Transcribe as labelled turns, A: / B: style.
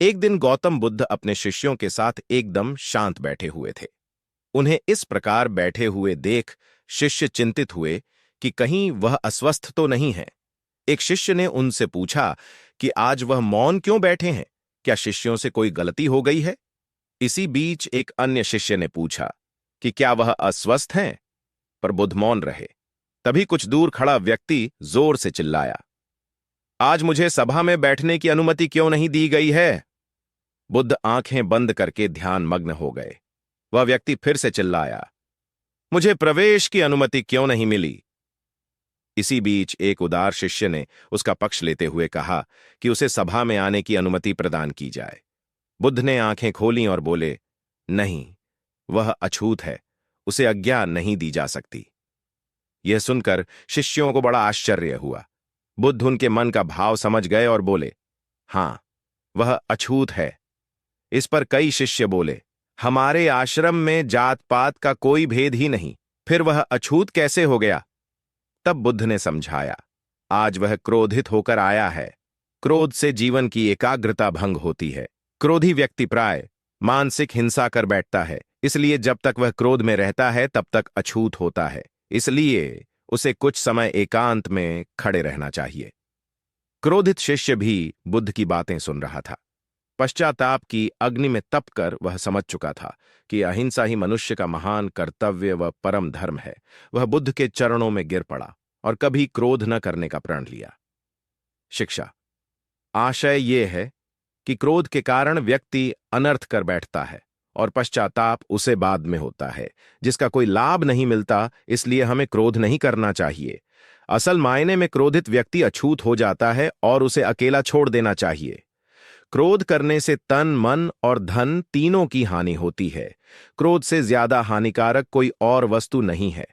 A: एक दिन गौतम बुद्ध अपने शिष्यों के साथ एकदम शांत बैठे हुए थे। उन्हें इस प्रकार बैठे हुए देख शिष्य चिंतित हुए कि कहीं वह अस्वस्थ तो नहीं है। एक शिष्य ने उनसे पूछा कि आज वह मौन क्यों बैठे हैं, क्या शिष्यों से कोई गलती हो गई है? इसी बीच एक अन्य शिष्य ने पूछा कि क्या वह अस्वस्थ हैं? पर बुद्ध मौन रहे। तभी कुछ दूर खड़ा व्यक्ति जोर से चिल्लाया, आज मुझे सभा में बैठने की अनुमति क्यों नहीं दी गई है? बुद्ध आंखें बंद करके ध्यान मग्न हो गए। वह व्यक्ति फिर से चिल्लाया, मुझे प्रवेश की अनुमति क्यों नहीं मिली? इसी बीच एक उदार शिष्य ने उसका पक्ष लेते हुए कहा कि उसे सभा में आने की अनुमति प्रदान की जाए। बुद्ध ने आंखें खोलीं और बोले, नहीं, वह अछूत है, उसे आज्ञा नहीं दी जा सकती। यह सुनकर शिष्यों को बड़ा आश्चर्य हुआ। बुद्ध उनके मन का भाव समझ गए और बोले, हां, वह अछूत है। इस पर कई शिष्य बोले, हमारे आश्रम में जात पात का कोई भेद ही नहीं, फिर वह अछूत कैसे हो गया? तब बुद्ध ने समझाया, आज वह क्रोधित होकर आया है। क्रोध से जीवन की एकाग्रता भंग होती है। क्रोधी व्यक्ति प्राय मानसिक हिंसा कर बैठता है, इसलिए जब तक वह क्रोध में रहता है तब तक अछूत होता है। इसलिए उसे कुछ समय एकांत में खड़े रहना चाहिए। क्रोधित शिष्य भी बुद्ध की बातें सुन रहा था। पश्चाताप की अग्नि में तपकर वह समझ चुका था कि अहिंसा ही मनुष्य का महान कर्तव्य व परम धर्म है। वह बुद्ध के चरणों में गिर पड़ा और कभी क्रोध न करने का प्रण लिया। शिक्षा। आशय यह है कि क्रोध के कारण व्यक्ति अनर्थ कर बैठता है और पश्चाताप उसे बाद में होता है, जिसका कोई लाभ नहीं मिलता। इसलिए हमें क्रोध नहीं करना चाहिए। असल मायने में क्रोधित व्यक्ति अछूत हो जाता है और उसे अकेला छोड़ देना चाहिए। क्रोध करने से तन, मन और धन तीनों की हानि होती है। क्रोध से ज्यादा हानिकारक कोई और वस्तु नहीं है।